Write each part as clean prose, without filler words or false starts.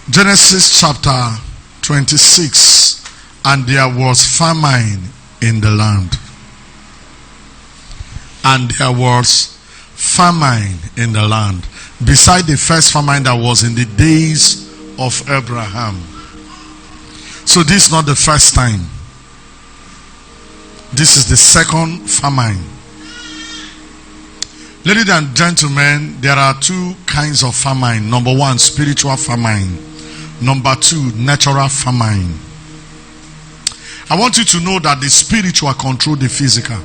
Genesis chapter 26. And there was famine in the land. And there was famine in the land. Beside the first famine that was in the days of Abraham. So this is not the first time. This is the second famine. Ladies and gentlemen, there are two kinds of famine. Number one, spiritual famine. Number two, natural famine. I want you to know that the spiritual control the physical.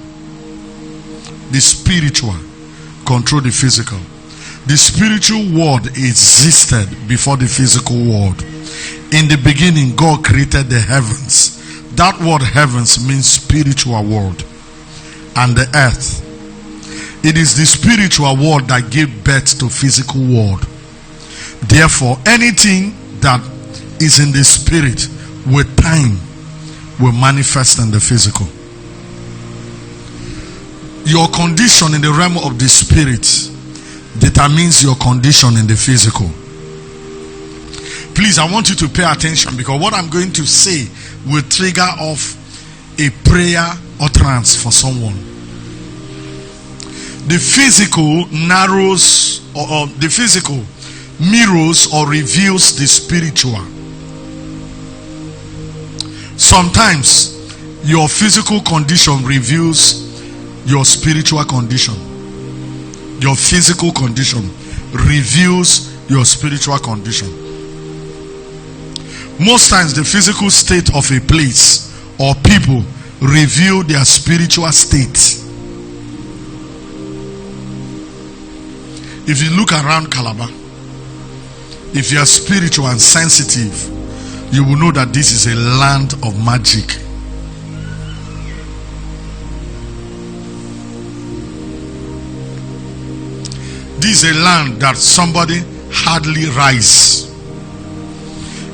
The spiritual control the physical. The spiritual world existed before the physical world. In the beginning, God created the heavens. That word heavens means spiritual world. And the earth. It is the spiritual world that gave birth to physical world. Therefore, anything that is in the spirit with time will manifest in the physical. Your condition in the realm of the spirit determines your condition in the physical. Please, I want you to pay attention, because what I'm going to say will trigger off a prayer utterance for someone. The physical narrows, or the physical mirrors or reveals the spiritual. Sometimes your physical condition reveals your spiritual condition. Your physical condition reveals your spiritual condition. Most times the physical state of a place or people reveal their spiritual state. If you look around Calabar, if you are spiritual and sensitive, you will know that this is a land of magic. This is a land that somebody hardly rise.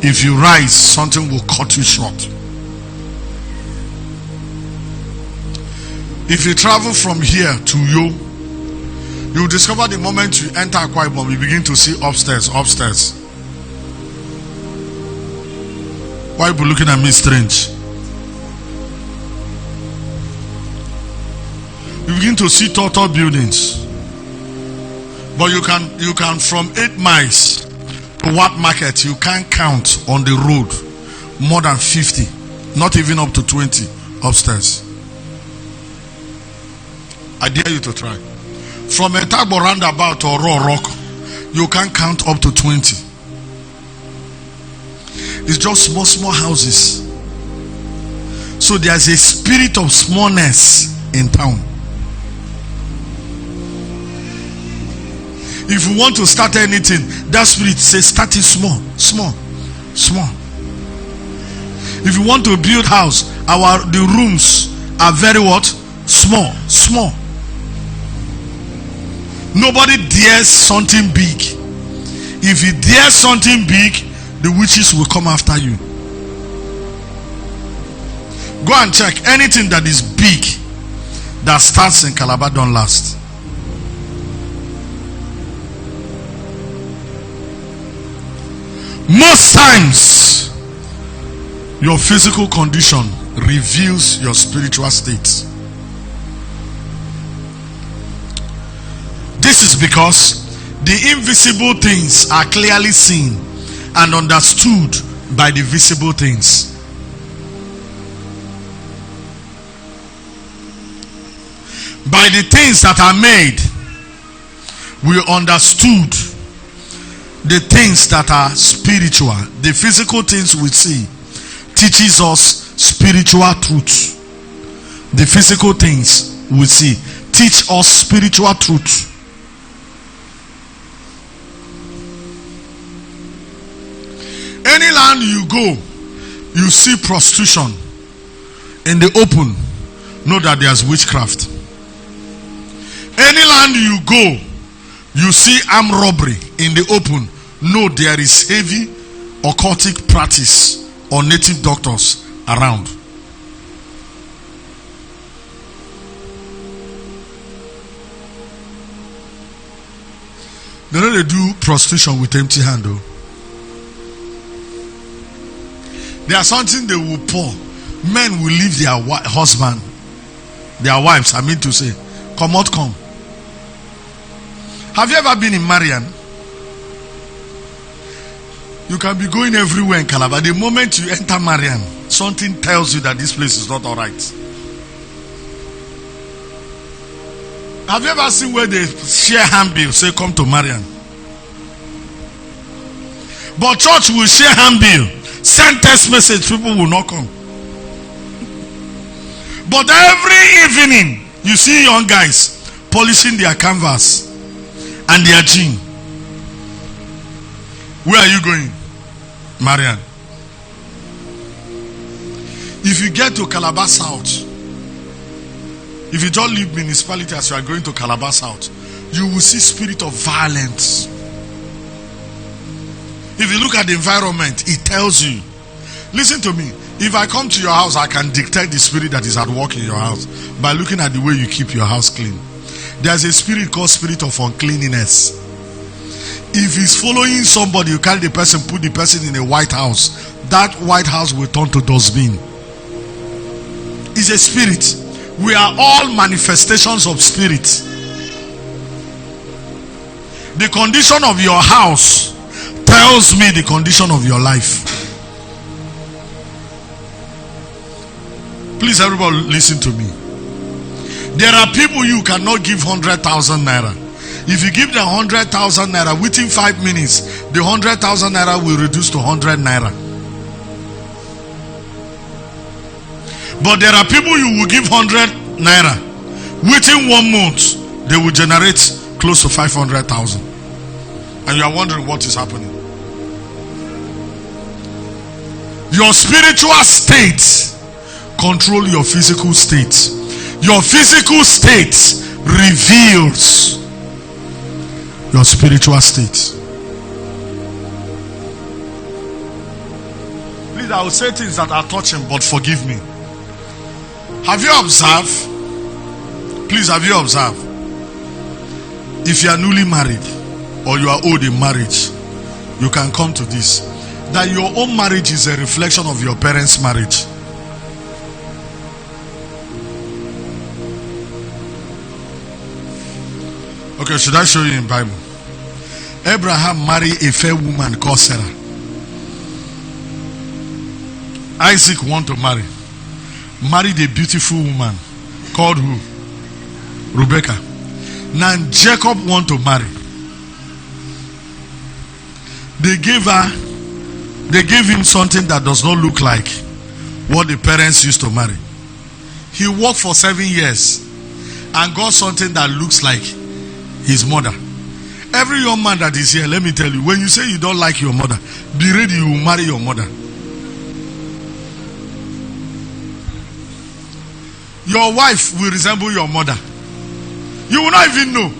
If you rise, something will cut you short. If you travel from here to Yo, you will discover the moment you enter Akwa Ibom, you begin to see upstairs. Why are you looking at me strange? You begin to see tall buildings. But you can from 8 miles to what market, you can't count on the road more than 50, not even up to 20 upstairs. I dare you to try. From a Tagbo roundabout or Raw Rock, you can't count up to 20. It's just small houses. So there's a spirit of smallness in town. If you want to start anything, that spirit says start it small. If you want to build house, the rooms are very what? Small. Nobody dares something big. If you dare something big, the witches will come after you. Go and check. Anything that is big that starts in Calabar don't last. Most times, your physical condition reveals your spiritual state. This is because the invisible things are clearly seen and understood by the visible things. By the things that are made, we understood the things that are spiritual. The physical things we see teaches us spiritual truth. The physical things we see teach us spiritual truth. Any land you go, you see prostitution in the open, know that there's witchcraft. Any land you go, you see armed robbery in the open, know there is heavy occultic practice or native doctors around. They don't do prostitution with empty hand though. There's something they will pour. Men will leave their husband, their wives, I mean to say, come out, come. Have you ever been in Marian? You can be going everywhere in Calabar. The moment you enter Marian, something tells you that this place is not alright. Have you ever seen where they share handbill, say come to Marian? But church will share handbill, send text message, people will not come. But every evening, you see young guys polishing their canvas and their jean. Where are you going? Marian. If you get to Calabar South, if you don't leave municipality as you are going to Calabar South, you will see spirit of violence. If you look at the environment, it tells you. Listen to me. If I come to your house, I can detect the spirit that is at work in your house by looking at the way you keep your house clean. There's a spirit called spirit of uncleanliness. If he's following somebody, you carry the person, put the person in a white house. That white house will turn to dustbin. It's a spirit. We are all manifestations of spirit. The condition of your house tells me the condition of your life. Please, everybody, listen to me. There are people you cannot give 100,000 naira. If you give them 100,000 naira, within 5 minutes, the 100,000 naira will reduce to 100 naira. But there are people you will give 100 naira. Within 1 month, they will generate close to 500,000. And you are wondering what is happening. Your spiritual state control your physical state. Your physical state reveals your spiritual state. Please, I will say things that are touching, but forgive me. Have you observed? Please, have you observed? If you are newly married or you are old in marriage, you can come to this. That your own marriage is a reflection of your parents' marriage. Okay, should I show you in Bible? Abraham married a fair woman called Sarah. Isaac want to married a beautiful woman called who? Rebecca. Now Jacob want to marry. They gave him something that does not look like what the parents used to marry. He worked for 7 years and got something that looks like his mother. Every young man that is here, let me tell you, when you say you don't like your mother, be ready, you will marry your mother. Your wife will resemble your mother. You will not even know.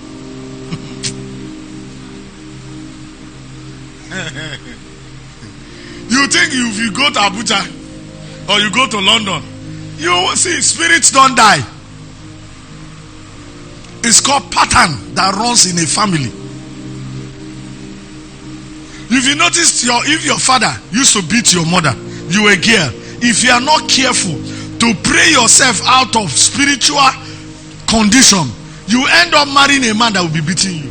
You think if you go to Abuja or you go to London, you will see spirits don't die. It's called pattern that runs in a family. If you notice, if your father used to beat your mother, you were a girl. If you are not careful to pray yourself out of spiritual condition, you end up marrying a man that will be beating you.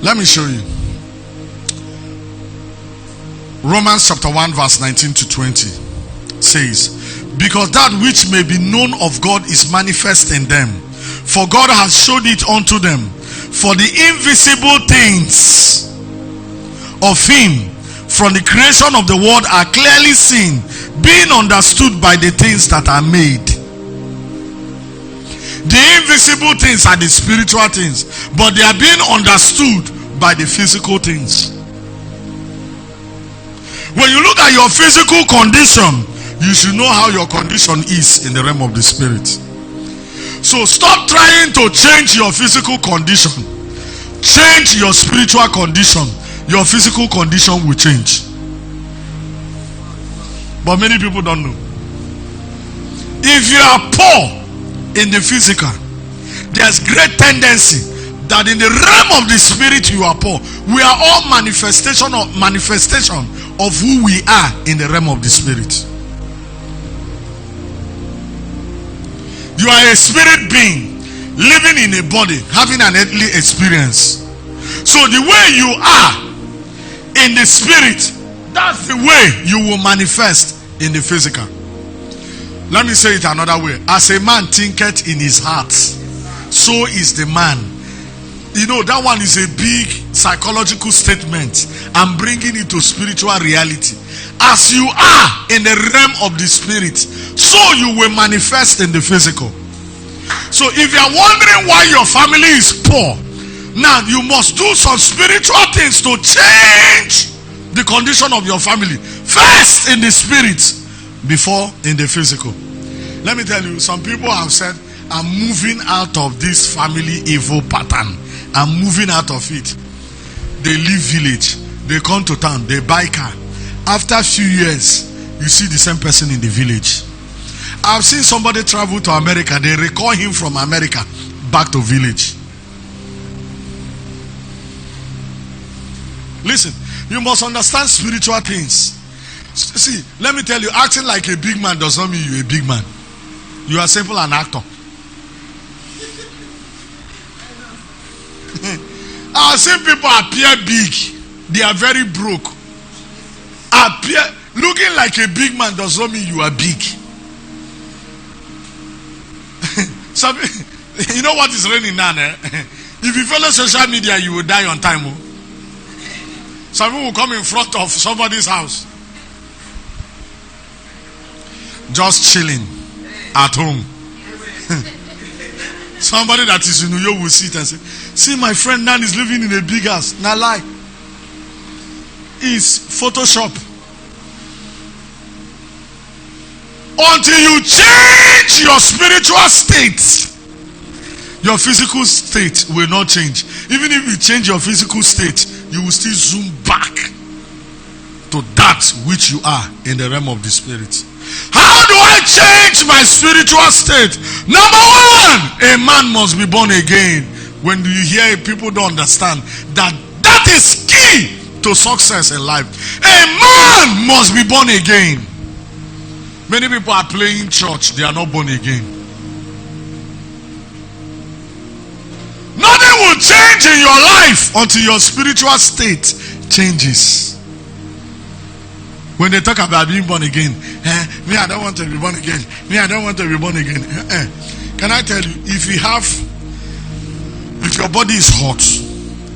Let me show you. Romans chapter 1 verse 19 to 20 says, because that which may be known of God is manifest in them, for God has showed it unto them. For the invisible things of him from the creation of the world are clearly seen, being understood by the things that are made. The invisible things are the spiritual things, but they are being understood by the physical things. When you look at your physical condition, you should know how your condition is in the realm of the spirit. So stop trying to change your physical condition. Change your spiritual condition. Your physical condition will change. But many people don't know. If you are poor in the physical, there's great tendency that in the realm of the spirit you are poor. We are all manifestation of who we are in the realm of the spirit. You are a spirit being living in a body, having an earthly experience. So the way you are in the spirit, that's the way you will manifest in the physical. Let me say it another way. As a man thinketh in his heart, so is the man. You know, that one is a big psychological statement. I'm bringing it to spiritual reality. As you are in the realm of the spirit, so you will manifest in the physical. So if you are wondering why your family is poor, now you must do some spiritual things to change the condition of your family. First in the spirit, before in the physical. Let me tell you, some people have said, I'm moving out of this family evil pattern. I'm moving out of it. They leave village, they come to town, they buy car. After a few years, you see the same person in the village. I've seen somebody travel to America, they recall him from America back to village. Listen, you must understand spiritual things. See, let me tell you, acting like a big man does not mean you're a big man. You are simply an actor. I've seen people appear big, they are very broke. Looking like a big man does not mean you are big. So, you know what is raining now? If you follow social media, you will die on time. Some people will come in front of somebody's house, just chilling at home. Somebody that is in New York will sit and say, see, my friend Nan is living in a big house. Now lie. It's Photoshop. Until you change your spiritual state, your physical state will not change. Even if you change your physical state, you will still zoom back to that which you are in the realm of the spirit. How do I change my spiritual state? Number one, a man must be born again. When you hear people don't understand that is key to success in life. A man must be born again. Many people are playing church, they are not born again. Nothing will change in your life until your spiritual state changes. When they talk about being born again, me, I don't want to be born again. Me, I don't want to be born again. Can I tell you, if your body is hot,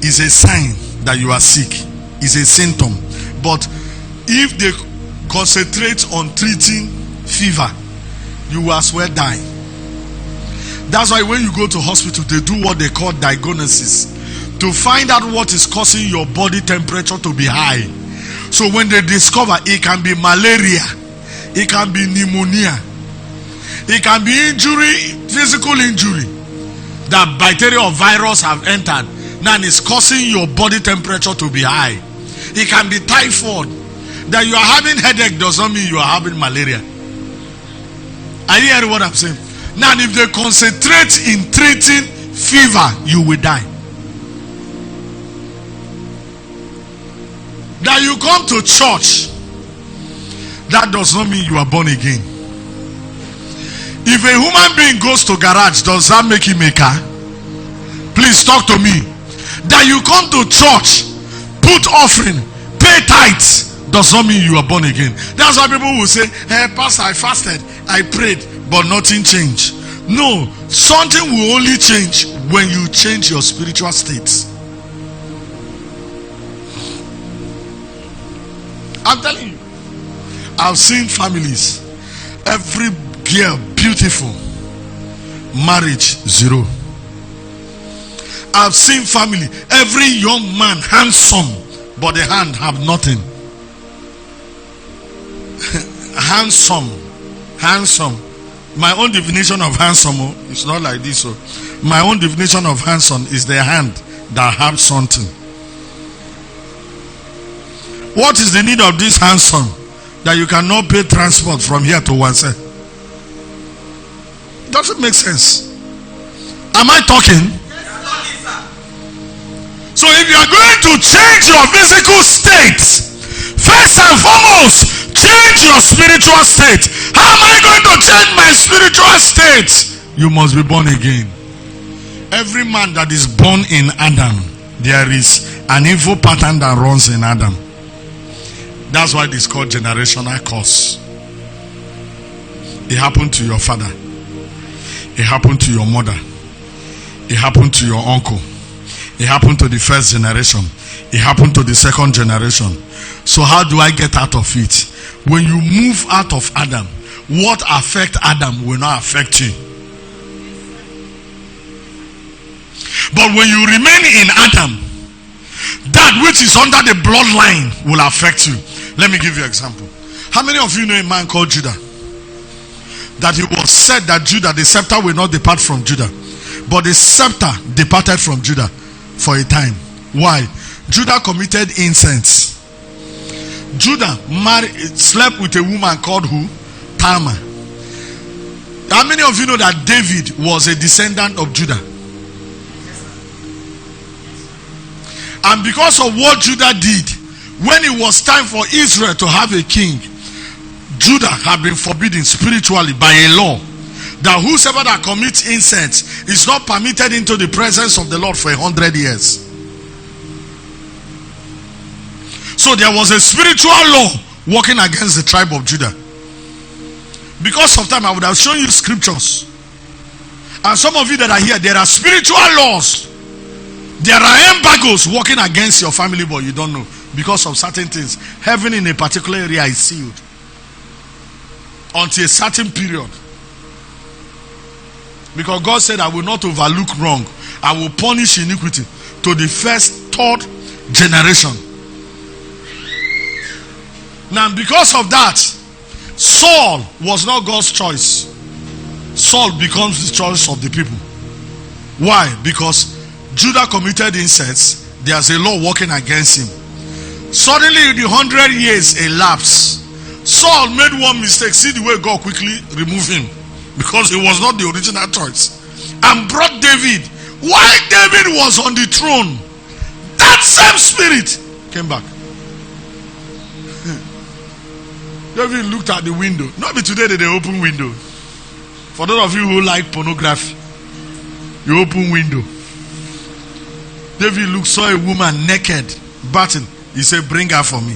it's a sign that you are sick. It's a symptom. But if they concentrate on treating fever, you will as well die. That's why when you go to hospital, they do what they call diagnosis to find out what is causing your body temperature to be high. So when they discover, it can be malaria, it can be pneumonia, it can be injury, physical injury, that bacteria or virus have entered. Now it's causing your body temperature to be high. It can be typhoid. That you are having headache does not mean you are having malaria. Are you hearing what I'm saying? Now if they concentrate in treating fever, you will die. That you come to church, that does not mean you are born again. If a human being goes to garage, does that make him a car? Please talk to me. That you come to church, put offering, pay tithes, does not mean you are born again. That's why people will say, hey pastor, I fasted, I prayed, but nothing changed. No, something will only change when you change your spiritual state. I'm telling you, I've seen families, every girl beautiful, marriage zero. I've seen family, every young man handsome, but the hand have nothing. Handsome. My own definition of handsome is not like this. So my own definition of handsome is the hand that have something. What is the need of this handsome that you cannot pay transport from here to one side? Doesn't make sense. Am I talking? So if you are going to change your physical state, first and foremost, change your spiritual state. How am I going to change my spiritual state? You must be born again. Every man that is born in Adam, there is an evil pattern that runs in Adam. That's why it is called generational curse. It happened to your father. It happened to your mother. It happened to your uncle. It happened to the first generation. It happened to the second generation. So how do I get out of it? When you move out of Adam, what affects Adam will not affect you. But when you remain in Adam, that which is under the bloodline will affect you. Let me give you an example. How many of you know a man called Judah? That it was said that Judah, the scepter will not depart from Judah. But the scepter departed from Judah for a time. Why? Judah committed incense. Judah slept with a woman called who? Tamar. How many of you know that David was a descendant of Judah? And because of what Judah did, when it was time for Israel to have a king, Judah had been forbidden spiritually by a law that whosoever that commits incense is not permitted into the presence of the Lord for 100 years. So there was a spiritual law working against the tribe of Judah. Because of time, I would have shown you scriptures. And some of you that are here, there are spiritual laws. There are embargoes working against your family, but you don't know. Because of certain things. Heaven in a particular area is sealed until a certain period. Because God said, I will not overlook wrong. I will punish iniquity to the first, third generation. Now because of that, Saul was not God's choice. Saul becomes the choice of the people. Why? Because Judah committed incest. There's a law working against him. Suddenly the 100 years elapsed. Saul made one mistake. See the way God quickly removed him, because he was not the original choice, and brought David. While David was on the throne, that same spirit came back. David looked at the window. Not be today that they open window. For those of you who like pornography, you open window. David saw a woman naked, bathing. He said, bring her for me.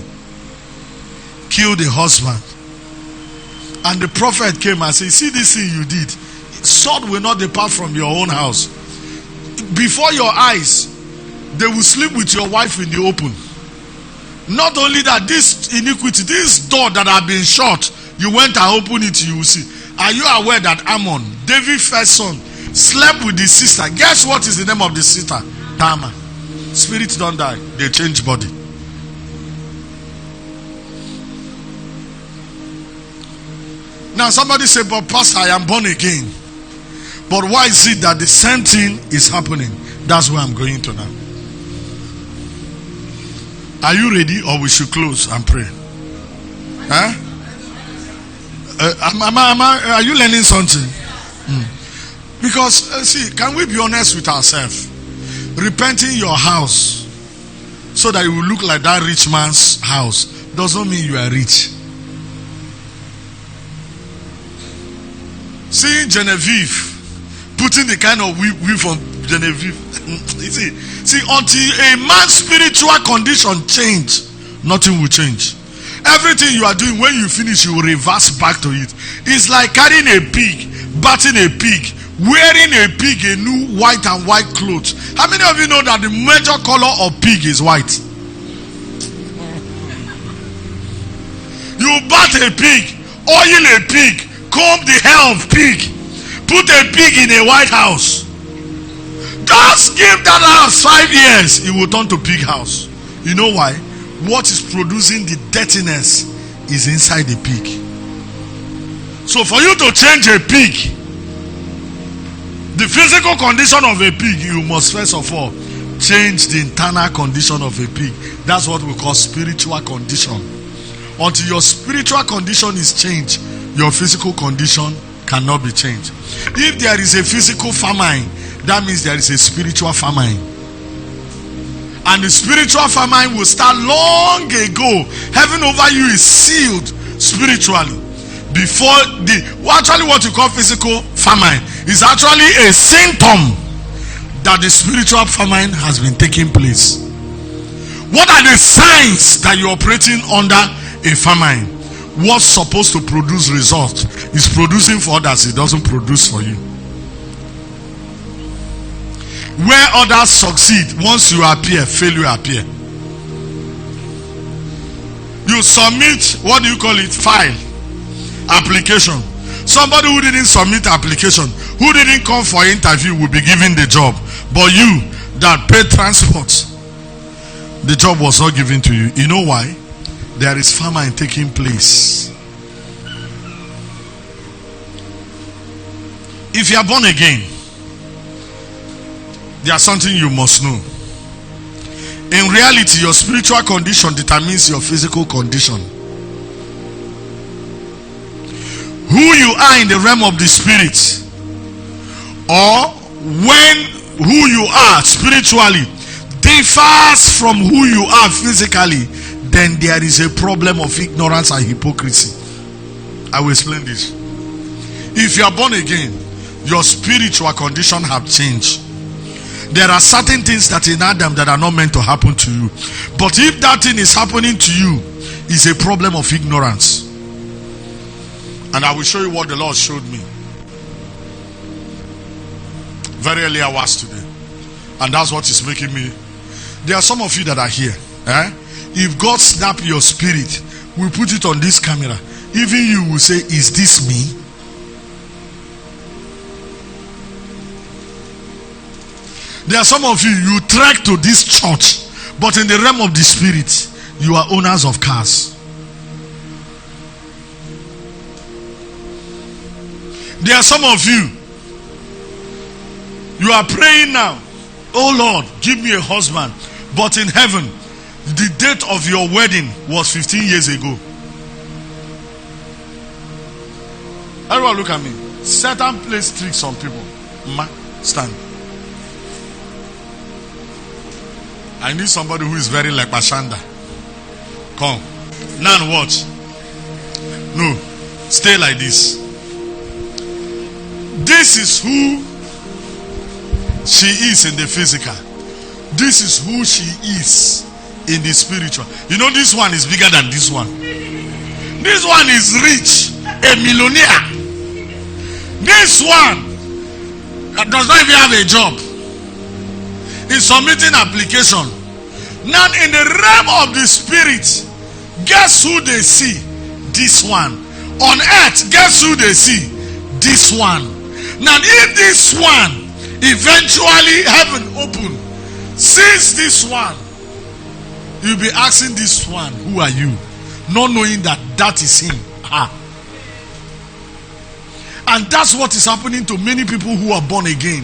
Kill the husband. And the prophet came and said, see this thing you did. Sword will not depart from your own house. Before your eyes, they will sleep with your wife in the open. Not only that, this iniquity, this door that had been shut, you went and opened it, you will see. Are you aware that Ammon, David's first son, slept with the sister? Guess what is the name of the sister? Tamar. Spirits don't die, they change body. Now somebody say, but Pastor, I am born again. But why is it that the same thing is happening? That's where I'm going to now. Are you ready, or we should close and pray? Huh? Are you learning something? Because see, can we be honest with ourselves? Repenting your house so that you will look like that rich man's house does not mean you are rich. See Genevieve putting the kind of weave from Genevieve. see, until a man's spiritual condition change, nothing will change. Everything you are doing, when you finish, you will reverse back to it. It's like carrying a pig, batting a pig, wearing a pig a new white and white clothes. How many of you know that the major color of pig is white? You bat a pig, oil a pig, comb the hair of pig, put a pig in a white house. Just give that house 5 years, it will turn to pig house. You know why? What is producing the dirtiness is inside the pig. So for you to change a pig, the physical condition of a pig, you must first of all change the internal condition of a pig. That's what we call spiritual condition. Until your spiritual condition is changed, your physical condition cannot be changed. If there is a physical famine, that means there is a spiritual famine. And the spiritual famine will start long ago. Heaven over you is sealed spiritually. Before actually what you call physical famine is actually a symptom that the spiritual famine has been taking place. What are the signs that you're operating under a famine? What's supposed to produce results is producing for others, it doesn't produce for you. Where others succeed, once you appear, failure appear. You submit, what do you call it? File, application. Somebody who didn't submit application, who didn't come for interview, will be given the job. But you that paid transport, the job was not given to you. You know why? There is famine taking place. If you are born again, there's something you must know. In reality, your spiritual condition determines your physical condition. Who you are in the realm of the spirit, or who you are spiritually differs from who you are physically, then there is a problem of ignorance and hypocrisy. I will explain this. If you are born again, your spiritual condition have changed. There are certain things that in Adam that are not meant to happen to you. But if that thing is happening to you, it's a problem of ignorance. And I will show you what the Lord showed me very early hours today. And that's what is making me. There are some of you that are here. If God snap your spirit, we put it on this camera. Even you will say, is this me? There are some of you, you trek to this church, but in the realm of the spirit, you are owners of cars. There are some of you, you are praying now, oh Lord, give me a husband. But in heaven, the date of your wedding was 15 years ago. Everyone look at me. Satan plays tricks on people. Stand. I need somebody who is very like Bashanda. Come. Now watch. No. Stay like this. This is who she is in the physical. This is who she is in the spiritual. You know, this one is bigger than this one. This one is rich, a millionaire. This one does not even have a job. Is submitting application. Now in the realm of the spirit, guess who they see? This one. On earth, guess who they see? This one. Now if this one eventually heaven open, sees this one, you'll be asking this one, who are you? Not knowing that that is him. And that's what is happening to many people who are born again.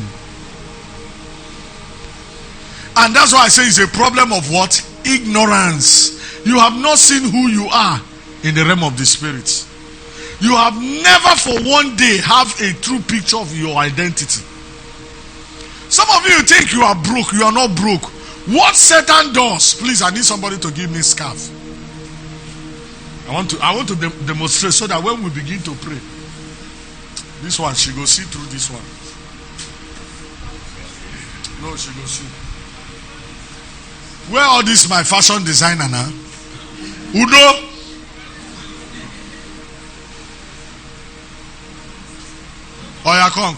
And that's why I say it's a problem of what? Ignorance. You have not seen who you are in the realm of the spirit. You have never for one day have a true picture of your identity. Some of you think you are broke. You are not broke. What Satan does, please, I need somebody to give me a scarf. I want to demonstrate so that when we begin to pray, this one, she go see through this one. No, she go see. Where all this my fashion designer now? Udo? Oh yeah, come.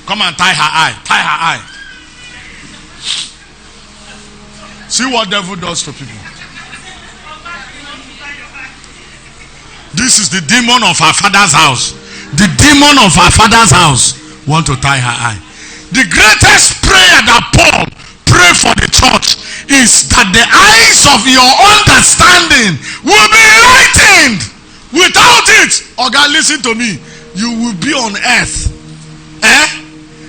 Come and tie her eye. Tie her eye. See what devil does to people. This is the demon of her father's house. The demon of her father's house want to tie her eye. The greatest prayer that Paul prayed for the church is that the eyes of your understanding will be enlightened. Without it, oh God, listen to me, you will be on earth.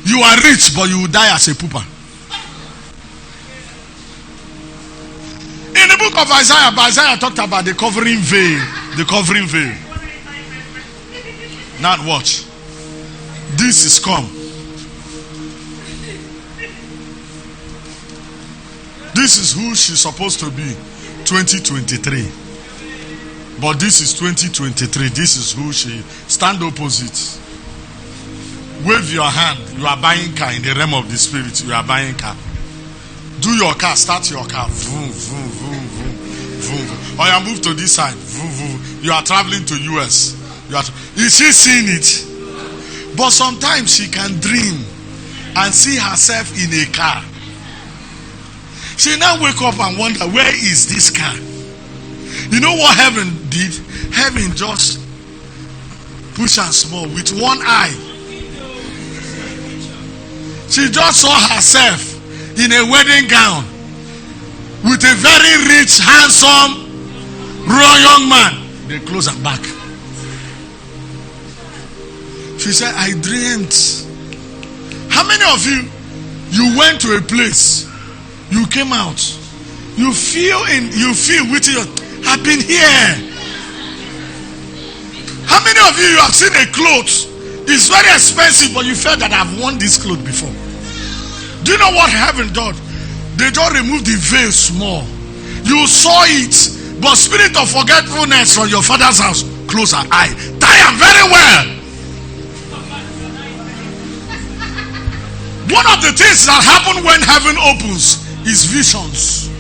You are rich, but you will die as a pooper. In the book of Isaiah talked about the covering veil. The covering veil. Now watch. This is come. This is who she's supposed to be, 2023. But this is 2023. This is who she. Stand opposite. Wave your hand. You are buying car in the realm of the spirit. You are buying car. Do your car. Start your car. Vroom, vroom, vroom, vroom, vroom, vroom. Or you move to this side. Vroom, vroom. You are traveling to US. Is she seeing it? But sometimes she can dream and see herself in a car. She now wake up and wonder, where is this car? You know what heaven did? Heaven just push and small with one eye. She just saw herself in a wedding gown with a very rich, handsome, raw young man. They close her back. She said, I dreamed. How many of you went to a place, you came out, you feel with your, I've been here. How many of you have seen a cloth? It's very expensive, but you felt that I've worn this cloth before. Do you know what heaven did? They just removed the veil small. You saw it, but spirit of forgetfulness from your father's house, close her eye. Tie am very well. One of the things that happen when heaven opens is visions.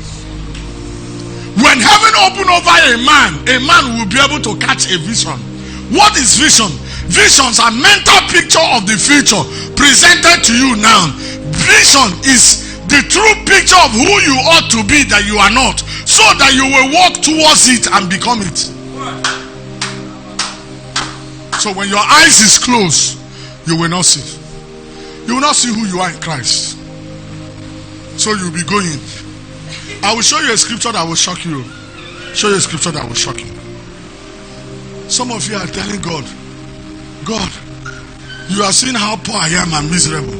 When heaven opens over a man will be able to catch a vision. What is vision? Visions are mental picture of the future presented to you now. Vision is the true picture of who you ought to be that you are not, so that you will walk towards it and become it. So when your eyes is closed, you will not see. You will not see who you are in Christ. So you'll be going. I will show you a scripture that will shock you. Show you a scripture that will shock you. Some of you are telling God, God, you are seeing how poor I am and miserable.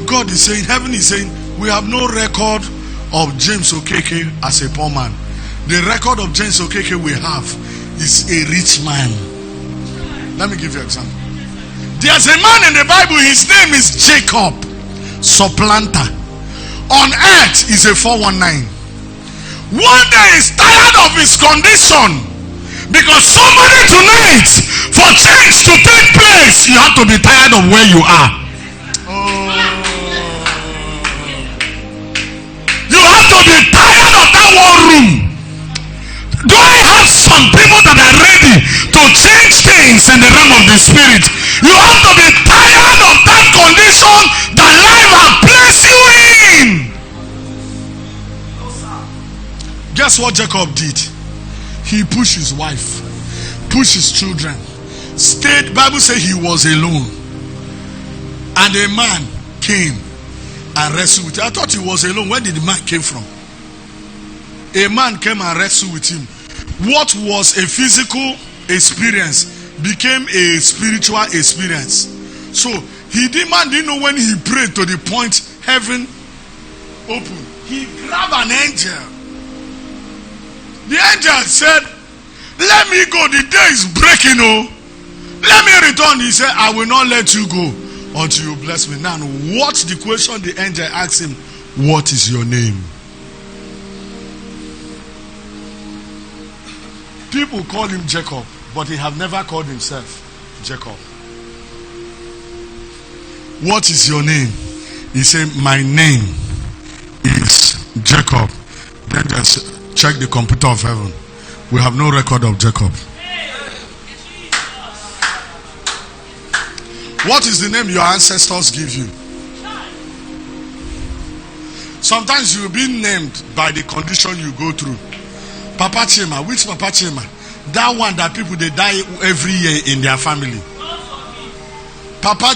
God is saying, heaven is saying, we have no record of James Okeke as a poor man. The record of James Okeke we have is a rich man. Let me give you an example. There's a man in the Bible, his name is Jacob, supplanter. On earth is a 419. One day he's tired of his condition, because somebody tonight, for change to take place, you have to be tired of where you are. You have to be tired of that one room. Do I have some people that are ready to change things in the realm of the spirit? You have to be tired of that condition that life has placed you in. Guess what Jacob did? He pushed his wife, pushed his children, stayed. Bible says he was alone, and a man came and wrestled with him. I thought he was alone. Where did the man came from? A man came and wrestled with him. What was a physical experience became a spiritual experience. So man didn't know when he prayed to the point heaven opened. He grabbed an angel. The angel said, let me go, the day is breaking. Oh, let me return. He said, I will not let you go until you bless me. Now, what's the question the angel asked him? What is your name? People call him Jacob, but he have never called himself Jacob. What is your name? He said, my name is Jacob. Then just check the computer of heaven. We have no record of Jacob. What is the name your ancestors give you? Sometimes you'll be named by the condition you go through. Papa Chima. Which Papa Chima? That one that people they die every year in their family. Papa